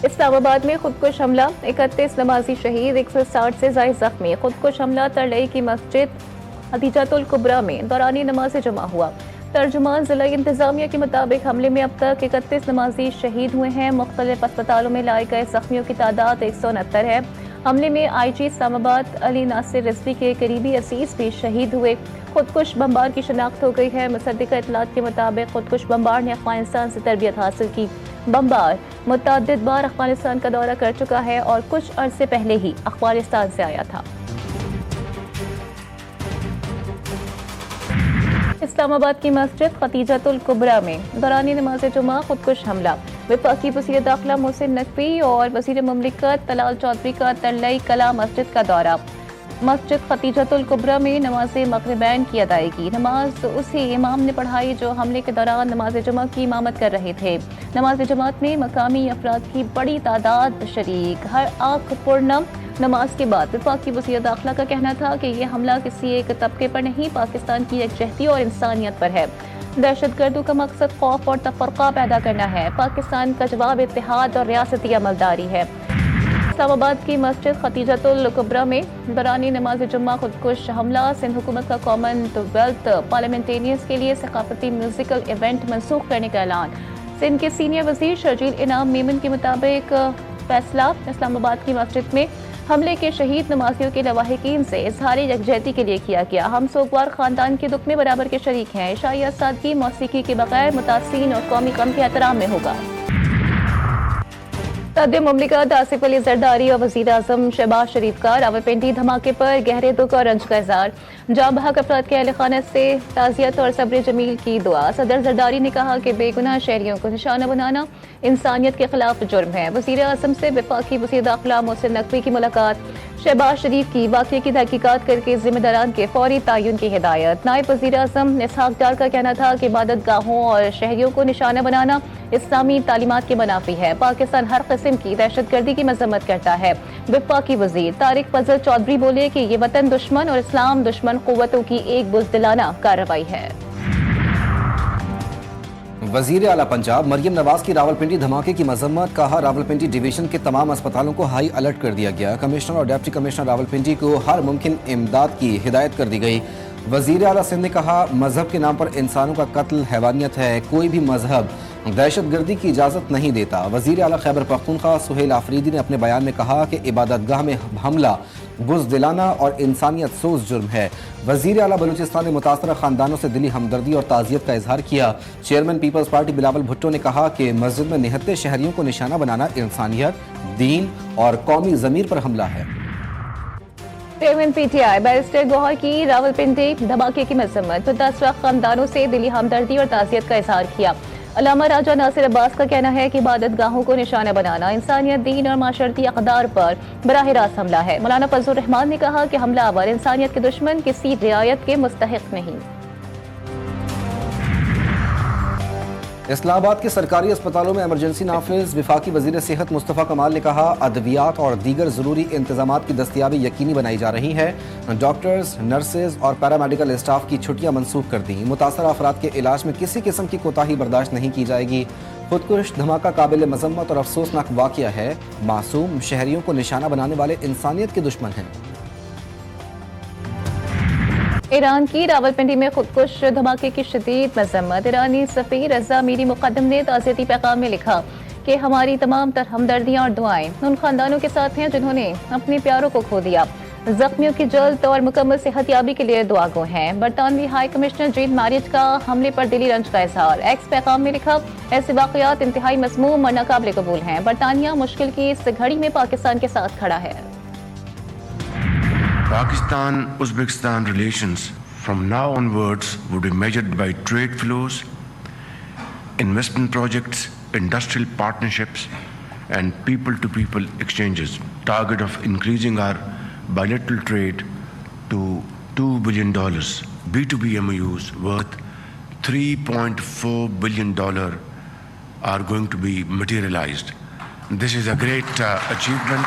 اسلام آباد میں خودکش حملہ، 31 نمازی شہید، 160 سے زائد زخمی۔ خودکش حملہ ترلئی کی مسجد خدیجۃ الکبریٰ میں دوران نماز جمعہ ہوا۔ ترجمان ضلعی انتظامیہ کے مطابق حملے میں اب تک 31 نمازی شہید ہوئے ہیں۔ مختلف اسپتالوں میں لائے گئے زخمیوں کی تعداد 169 ہے۔ حملے میں آئی جی اسلام آباد علی ناصر رضوی کے قریبی عزیز بھی شہید ہوئے۔ خودکش بمبار کی شناخت ہو گئی ہے۔ مصدقہ اطلاعات کے مطابق خودکش بمبار نے افغانستان سے تربیت حاصل کی۔ بمبار متعدد بار افغانستان کا دورہ کر چکا ہے اور کچھ عرصے پہلے ہی افغانستان سے آیا تھا۔ اسلام آباد کی مسجد خدیجۃ الکبریٰ میں دوران نماز جمعہ خودکش حملہ، وفاقی وزیر داخلہ محسن نقوی اور وزیر مملکت طلال چودھری کا ترلئی کلا مسجد کا دورہ۔ مسجد خدیجۃ الکبریٰ میں نماز مغربین کی ادائیگی۔ نماز اسی امام نے پڑھائی جو حملے کے دوران نماز جمعہ کی امامت کر رہے تھے۔ نماز جماعت میں مقامی افراد کی بڑی تعداد شریک۔ ہر آنکھ پرنم نماز کے بعد وفاقی وزیر داخلہ کا کہنا تھا کہ یہ حملہ کسی ایک طبقے پر نہیں، پاکستان کی یکجہتی اور انسانیت پر ہے۔ دہشت گردوں کا مقصد خوف اور تفرقہ پیدا کرنا ہے۔ پاکستان کا جواب اتحاد اور ریاستی عملداری ہے۔ اسلام آباد کی مسجد خدیجۃ الکبریٰ میں دوران نماز جمعہ خودکش حملہ۔ سندھ حکومت کا کامن ویلتھ پارلیمنٹیرینز کے لیے ثقافتی میوزیکل ایونٹ منسوخ کرنے کا اعلان۔ سندھ کے سینئر وزیر شرجیل انعام میمن کے مطابق فیصلہ اسلام آباد کی مسجد میں حملے کے شہید نمازیوں کے لواحقین سے اظہار یکجہتی کے لیے کیا گیا۔ ہم سوگوار خاندان کے دکھ میں برابر کے شریک ہیں۔ عشاء سادگی موسیقی کے بغیر متاثرین اور قومی غم کے احترام میں ہوگا۔ صدر مملکت آصف علی زرداری اور وزیر اعظم شہباز شریف کا راولپنڈی دھماکے پر گہرے دکھ اور رنج کا اظہار۔ جاں بحق افراد کے اہل خانہ سے تعزیت اور صبر جمیل کی دعا۔ صدر زرداری نے کہا کہ بے گناہ شہریوں کو نشانہ بنانا انسانیت کے خلاف جرم ہے۔ وزیر اعظم سے وفاقی وزیر داخلہ محسن نقوی کی ملاقات۔ شہباز شریف کی واقعے کی تحقیقات کر کے ذمہ داران کے فوری تعین کی ہدایت۔ نائب وزیر اعظم اسحاق ڈار کا کہنا تھا کہ عبادت گاہوں اور شہریوں کو نشانہ بنانا اسلامی تعلیمات کے منافی ہے۔ پاکستان ہر قسم کی دہشت گردی کی مذمت کرتا ہے۔ وفاقی وزیر طارق فضل چودھری بولے کہ یہ وطن دشمن اور اسلام دشمن قوتوں کی ایک بزدلانہ کارروائی ہے۔ وزیر اعلیٰ پنجاب مریم نواز کی راولپنڈی دھماکے کی مذمت، کہا راولپنڈی ڈویژن کے تمام اسپتالوں کو ہائی الرٹ کر دیا گیا۔ کمشنر اور ڈپٹی کمشنر راولپنڈی کو ہر ممکن امداد کی ہدایت کر دی گئی۔ وزیر اعلیٰ سندھ نے کہا مذہب کے نام پر انسانوں کا قتل حیوانیت ہے، کوئی بھی مذہب دہشت گردی کی اجازت نہیں دیتا۔ وزیر اعلیٰ خیبر پختونخوا سہیل آفریدی نے اپنے بیان میں کہا کہ عبادت گاہ میں حملہ بزدلانہ اور انسانیت سوز جرم ہے۔ وزیر اعلیٰ بلوچستان نے متاثرہ خاندانوں سے دلی ہمدردی اور تعزیت کا اظہار کیا۔ چیئرمین پیپلز پارٹی بلاول بھٹو نے کہا کہ مسجد میں نہتے شہریوں کو نشانہ بنانا انسانیت، دین اور قومی ضمیر پر حملہ ہے۔ Chairman P T I barrister Gohar کی راولپنڈی دھماکے کی مذمت، متاثرہ خاندانوں سے دلی ہمدردی اور تعزیت کا اظہار کیا۔ علامہ راجہ ناصر عباس کا کہنا ہے کہ عبادت گاہوں کو نشانہ بنانا انسانیت، دین اور معاشرتی اقدار پر براہ راست حملہ ہے۔ مولانا فضل الرحمان نے کہا کہ حملہ آور انسانیت کے دشمن کسی رعایت کے مستحق نہیں۔ اسلام آباد کے سرکاری اسپتالوں میں ایمرجنسی نافذ، وفاقی وزیر صحت مصطفیٰ کمال نے کہا ادویات اور دیگر ضروری انتظامات کی دستیابی یقینی بنائی جا رہی ہے۔ ڈاکٹرز، نرسز اور پیرامیڈیکل اسٹاف کی چھٹیاں منسوخ کر دیں۔ متاثرہ افراد کے علاج میں کسی قسم کی کوتاہی برداشت نہیں کی جائے گی۔ خودکش دھماکہ قابل مذمت اور افسوسناک واقعہ ہے۔ معصوم شہریوں کو نشانہ بنانے والے انسانیت کے دشمن ہیں۔ ایران کی راولپنڈی میں خودکش دھماکے کی شدید مذمت۔ ایرانی سفیر رضا میری مقدم نے تعزیتی پیغام میں لکھا کہ ہماری تمام تر ہمدردیاں اور دعائیں ان خاندانوں کے ساتھ ہیں جنہوں نے اپنے پیاروں کو کھو دیا۔ زخمیوں کی جلد اور مکمل صحت یابی کے لیے دعا گو ہیں۔ برطانوی ہائی کمشنر جین میریج کا حملے پر دلی رنج کا اظہار۔ ایکس پیغام میں لکھا ایسے واقعات انتہائی مسموم اور ناقابل قبول ہیں۔ برطانیہ مشکل کی اس گھڑی میں پاکستان کے ساتھ کھڑا ہے۔ Pakistan-Uzbekistan relations from now onwards would be measured by trade flows, investment projects, industrial partnerships, and people-to-people exchanges. Target of increasing our bilateral trade to $2 billion. B2B MOUs worth $3.4 billion are going to be materialized. This is a great achievement.